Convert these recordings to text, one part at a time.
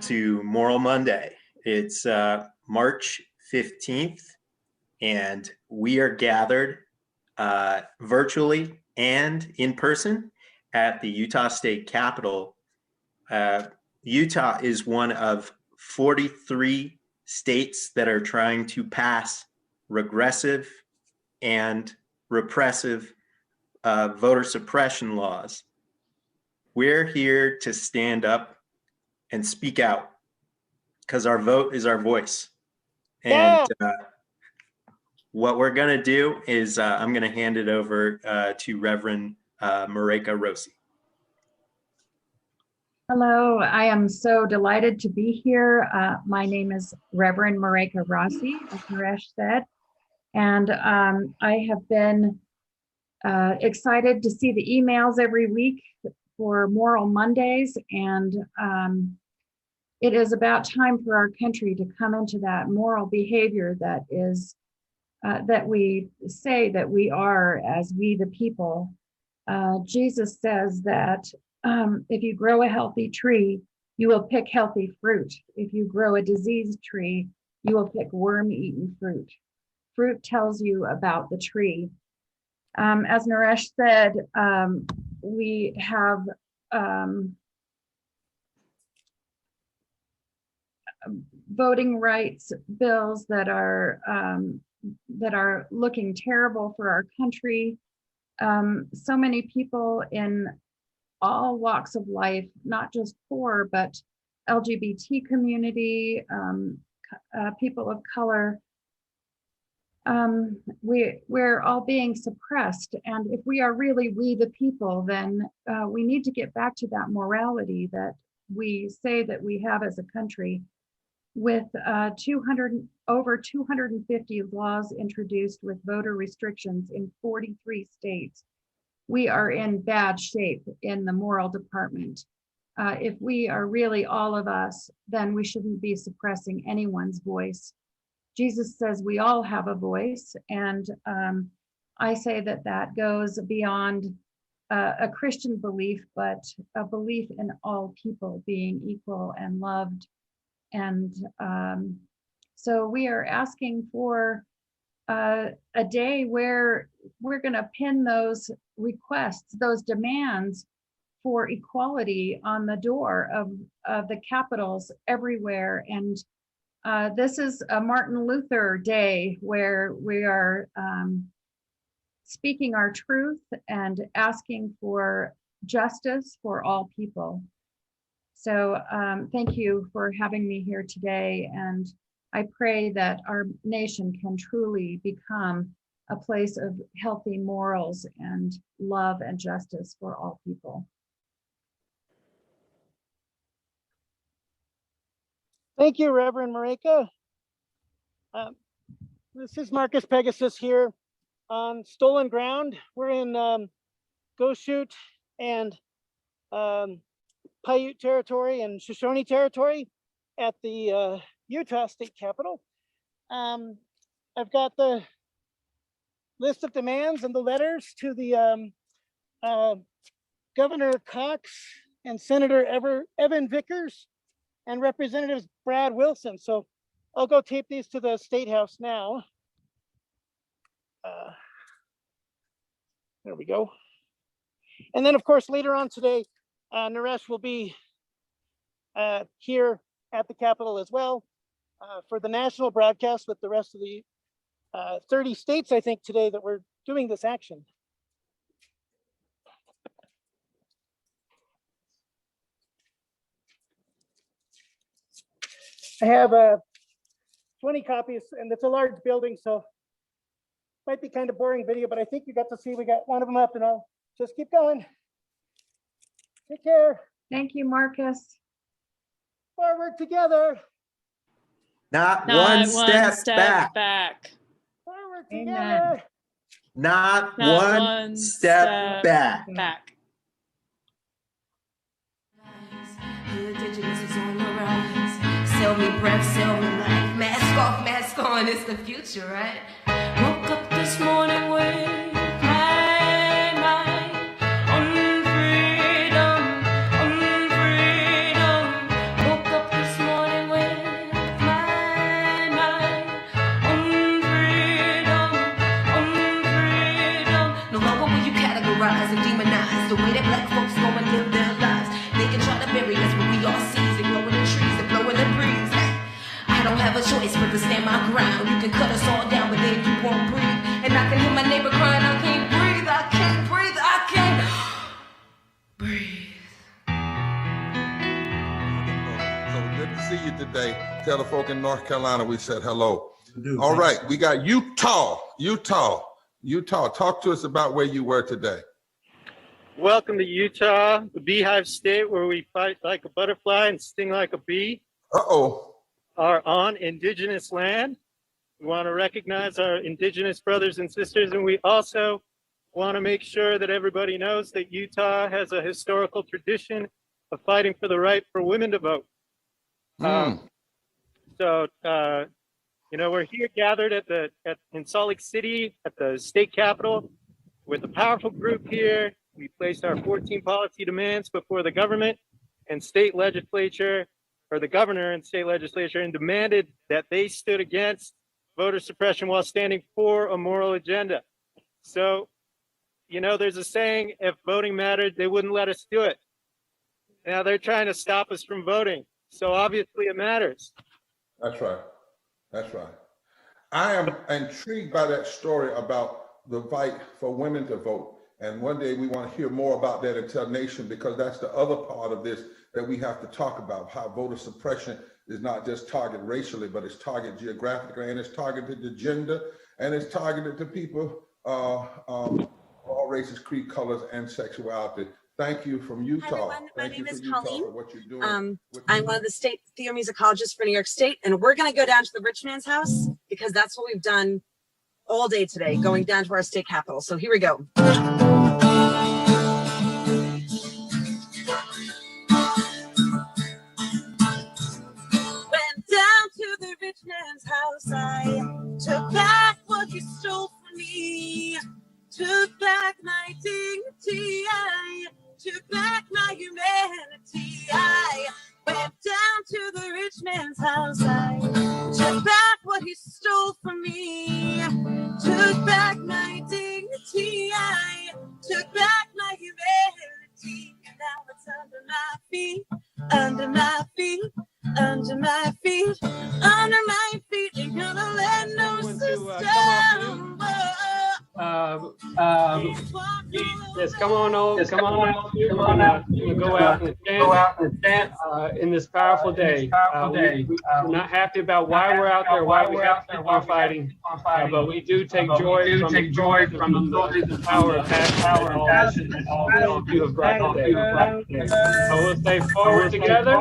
to Moral Monday. It's March 15th, and we are gathered virtually and in person at the Utah State Capitol. Utah is one of 43 states that are trying to pass regressive and repressive voter suppression laws. We're here to stand up and speak out because our vote is our voice. And what we're going to do is I'm going to hand it over to Reverend Marijke Rossi. Hello, I am so delighted to be here. My name is Reverend Marijke Rossi, as Naresh said, and I have been excited to see the emails every week for Moral Mondays, and it is about time for our country to come into that moral behavior that is that we say that we are as we the people. Jesus says that if you grow a healthy tree, you will pick healthy fruit. If you grow a diseased tree, you will pick worm-eaten fruit. Fruit tells you about the tree. As Naresh said, we have voting rights bills that are looking terrible for our country. So many people in all walks of life, not just poor, but LGBT community, people of color, we're all being suppressed. And if we are really we the people, then we need to get back to that morality that we say that we have as a country. With over 250 laws introduced with voter restrictions in 43 states, we are in bad shape in the moral department. If we are really all of us, then we shouldn't be suppressing anyone's voice. Jesus says we all have a voice, and I say that that goes beyond a Christian belief, but a belief in all people being equal and loved. And so we are asking for a day where we're going to pin those requests, those demands for equality on the door of the capitals everywhere. And this is a Martin Luther Day where we are speaking our truth and asking for justice for all people. So thank you for having me here today. And I pray that our nation can truly become a place of healthy morals and love and justice for all people. Thank you, Reverend Marijke. This is Marcus Pegasus here on stolen ground. We're in Goshute and Paiute territory and Shoshone territory at the Utah State Capitol. I've got the list of demands and the letters to the Governor Cox and Senator Evan Vickers and Representatives Brad Wilson. So I'll go tape these to the State House now. There we go. And then of course, later on today, Naresh will be here at the Capitol as well for the national broadcast with the rest of the 30 states, I think, today that we're doing this action. I have 20 copies, and it's a large building, so might be kind of boring video, but I think you got to see we got one of them up, and I'll just keep going. Take care. Thank you, Marcus. Forward together. Not one step back. Forward Amen. together. Not one step back. Indigenous is on the rise. Sell me breath, sell me life. Mask off, mask on, it's the future, right? Woke up this morning with my mind on freedom, on freedom. Woke up this the way that black folks go and live their lives. They can try to bury us, but we all seize and grow in the trees and blow in the breeze. I don't have a choice but to stand my ground. You can cut us all down, but then you won't breathe. And I can hear my neighbor crying, I can't breathe, I can't breathe, I can't breathe. So good to see you today. Tell the folk in North Carolina we said hello. All right, we got Utah. Talk to us about where you were today. Welcome to Utah, the beehive state where we fight like a butterfly and sting like a bee. Are on indigenous land. We want to recognize our indigenous brothers and sisters, and we also want to make sure that everybody knows that Utah has a historical tradition of fighting for the right for women to vote. We're here gathered in Salt Lake City at the state capitol with a powerful group here. We placed our 14 policy demands before the government and state legislature, or the governor and state legislature, and demanded that they stood against voter suppression while standing for a moral agenda. So, there's a saying, if voting mattered, they wouldn't let us do it. Now they're trying to stop us from voting. So obviously it matters. That's right. I am intrigued by that story about the fight for women to vote. And one day we want to hear more about that and tell nation, because that's the other part of this that we have to talk about, how voter suppression is not just targeted racially, but it's targeted geographically, and it's targeted to gender, and it's targeted to people, all races, creed, colors, and sexuality. Thank you from Utah. Hi, everyone. My name is Colleen. For what you're doing. I'm one of the state theomusicologists for New York State, and we're going to go down to the rich man's house because that's what we've done all day today, going down to our state capitol. So here we go. Went down to the rich man's house. I took back what you stole from me. Took back my dignity. I took back my humanity. I went down to the rich man's house. I took back what he stole from me. Took back my dignity. I took back my humanity. Now it's under my feet, under my feet, under my feet, under my feet. Ain't gonna let no system. Yes, come on out. We'll go out and chant in this powerful day. We're not happy about why we're out there, why we have to keep on fighting, but we do take joy from the power of passion and all you have brought today. So we'll stay forward together.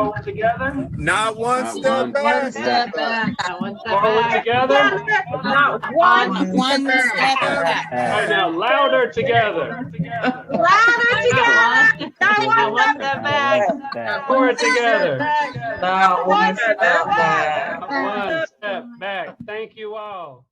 Not one step back. Forward together. Not one step back. All right, now louder together. Louder together. Not one step back. Forward together. Not one step back. One step back. Thank you all.